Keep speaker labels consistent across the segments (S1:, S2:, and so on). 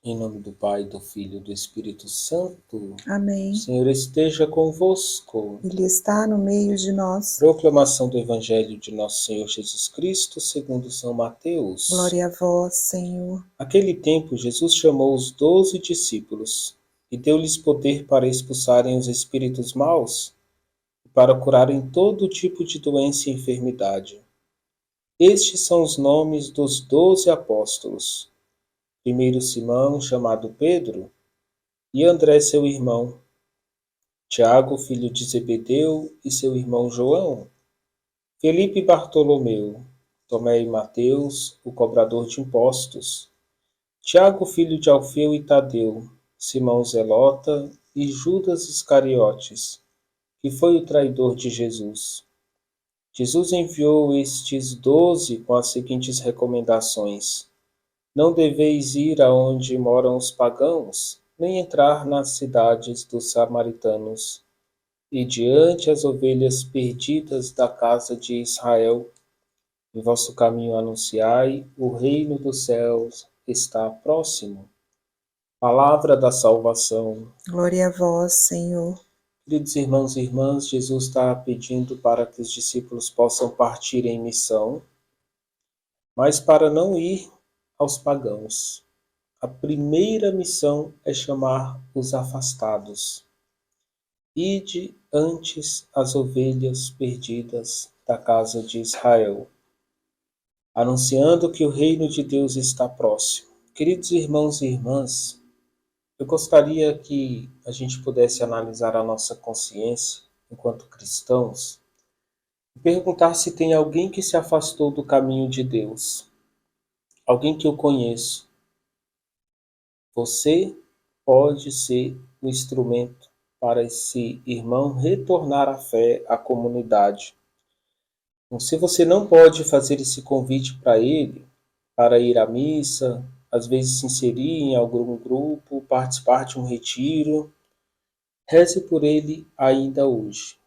S1: Em nome do Pai, do Filho e do Espírito Santo.
S2: Amém.
S1: O Senhor esteja convosco.
S2: Ele está no meio de nós.
S1: Proclamação do Evangelho de Nosso Senhor Jesus Cristo, segundo São Mateus.
S2: Glória a vós, Senhor.
S1: Naquele tempo, Jesus chamou os 12 discípulos e deu-lhes poder para expulsarem os espíritos maus e para curarem todo tipo de doença e enfermidade. Estes são os nomes dos 12 apóstolos. Primeiro Simão, chamado Pedro, e André, seu irmão, Tiago, filho de Zebedeu, e seu irmão João, Felipe e Bartolomeu, Tomé e Mateus, o cobrador de impostos, Tiago, filho de Alfeu e Tadeu, Simão Zelota e Judas Iscariotes, que foi o traidor de Jesus. Jesus enviou estes 12 com as seguintes recomendações: não deveis ir aonde moram os pagãos, nem entrar nas cidades dos samaritanos, e diante as ovelhas perdidas da casa de Israel. Em vosso caminho anunciai, o reino dos céus está próximo. Palavra da salvação.
S2: Glória a vós, Senhor.
S1: Queridos irmãos e irmãs, Jesus está pedindo para que os discípulos possam partir em missão, mas para não ir aos pagãos. A primeira missão é chamar os afastados. Ide antes as ovelhas perdidas da casa de Israel, anunciando que o reino de Deus está próximo. Queridos irmãos e irmãs, eu gostaria que a gente pudesse analisar a nossa consciência enquanto cristãos e perguntar se tem alguém que se afastou do caminho de Deus, alguém que eu conheço. Você pode ser o instrumento para esse irmão retornar à fé, à comunidade. Então, se você não pode fazer esse convite para ele, para ir à missa, às vezes se inserir em algum grupo, participar de um retiro, reze por ele ainda hoje,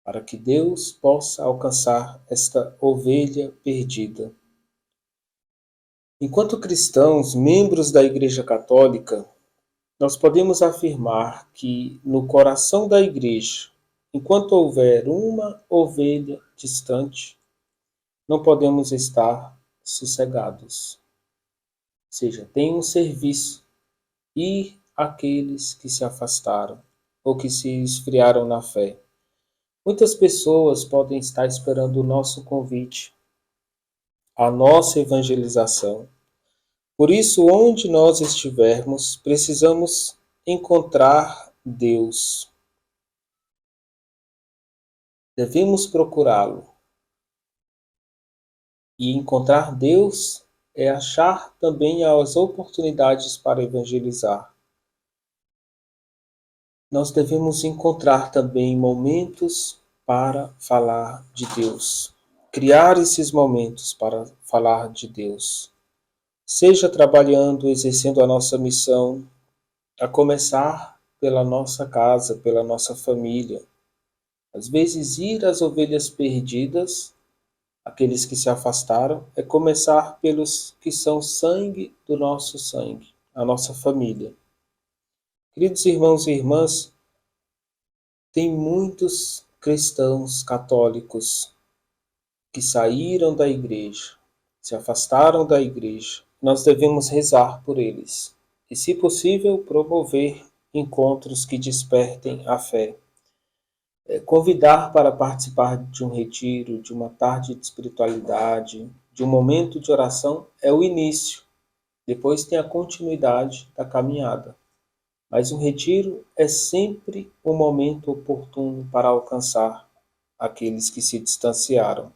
S1: para que Deus possa alcançar esta ovelha perdida. Enquanto cristãos, membros da Igreja Católica, nós podemos afirmar que no coração da Igreja, enquanto houver uma ovelha distante, não podemos estar sossegados. Ou seja, tem um serviço ir àqueles que se afastaram ou que se esfriaram na fé. Muitas pessoas podem estar esperando o nosso convite, a nossa evangelização. Por isso, onde nós estivermos, precisamos encontrar Deus. Devemos procurá-lo. E encontrar Deus é achar também as oportunidades para evangelizar. Nós devemos encontrar também momentos para falar de Deus. Criar esses momentos para falar de Deus. Seja trabalhando, exercendo a nossa missão, a começar pela nossa casa, pela nossa família. Às vezes, ir às ovelhas perdidas, aqueles que se afastaram, é começar pelos que são sangue do nosso sangue, a nossa família. Queridos irmãos e irmãs, tem muitos cristãos católicos que saíram da igreja, se afastaram da igreja. Nós devemos rezar por eles e, se possível, promover encontros que despertem a fé. Convidar para participar de um retiro, de uma tarde de espiritualidade, de um momento de oração é o início. Depois tem a continuidade da caminhada. Mas um retiro é sempre o momento oportuno para alcançar aqueles que se distanciaram.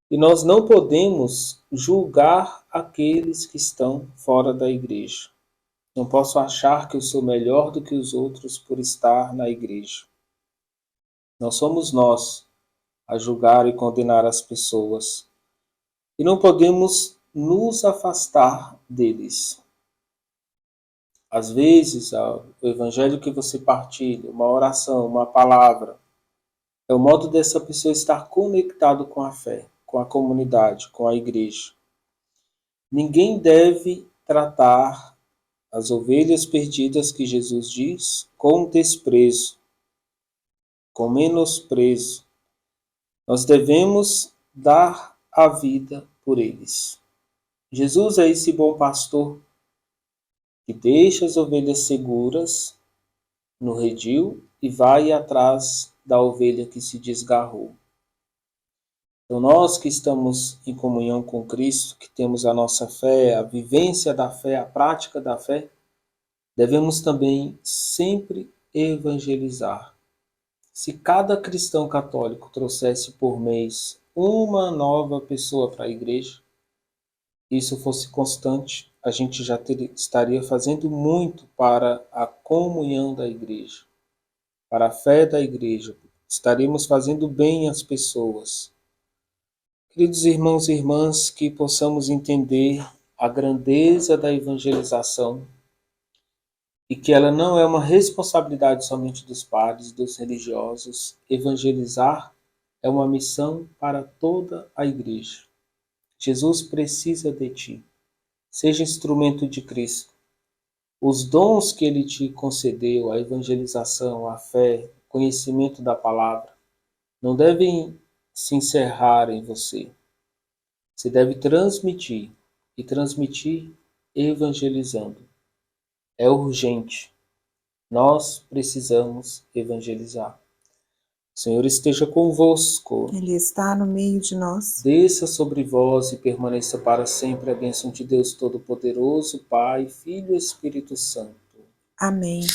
S1: E nós não podemos julgar aqueles que estão fora da igreja. Não posso achar que eu sou melhor do que os outros por estar na igreja. Não somos nós a julgar e condenar as pessoas. E não podemos nos afastar deles. Às vezes, o evangelho que você partilha, uma oração, uma palavra, é o modo dessa pessoa estar conectado com a fé, com a comunidade, com a igreja. Ninguém deve tratar as ovelhas perdidas que Jesus diz com desprezo, com menosprezo. Nós devemos dar a vida por eles. Jesus é esse bom pastor que deixa as ovelhas seguras no redil e vai atrás da ovelha que se desgarrou. Então, nós que estamos em comunhão com Cristo, que temos a nossa fé, a vivência da fé, a prática da fé, devemos também sempre evangelizar. Se cada cristão católico trouxesse por mês uma nova pessoa para a igreja, isso fosse constante, a gente já estaria fazendo muito para a comunhão da igreja, para a fé da igreja. Estaremos fazendo bem às pessoas. Queridos irmãos e irmãs, que possamos entender a grandeza da evangelização e que ela não é uma responsabilidade somente dos padres, dos religiosos. Evangelizar é uma missão para toda a igreja. Jesus precisa de ti. Seja instrumento de Cristo. Os dons que ele te concedeu, a evangelização, a fé, o conhecimento da palavra, não devem se encerrar em você. Você deve transmitir, e transmitir evangelizando. É urgente. Nós precisamos evangelizar. O Senhor esteja convosco.
S2: Ele está no meio de nós.
S1: Desça sobre vós e permaneça para sempre a bênção de Deus Todo-Poderoso, Pai, Filho e Espírito Santo.
S2: Amém.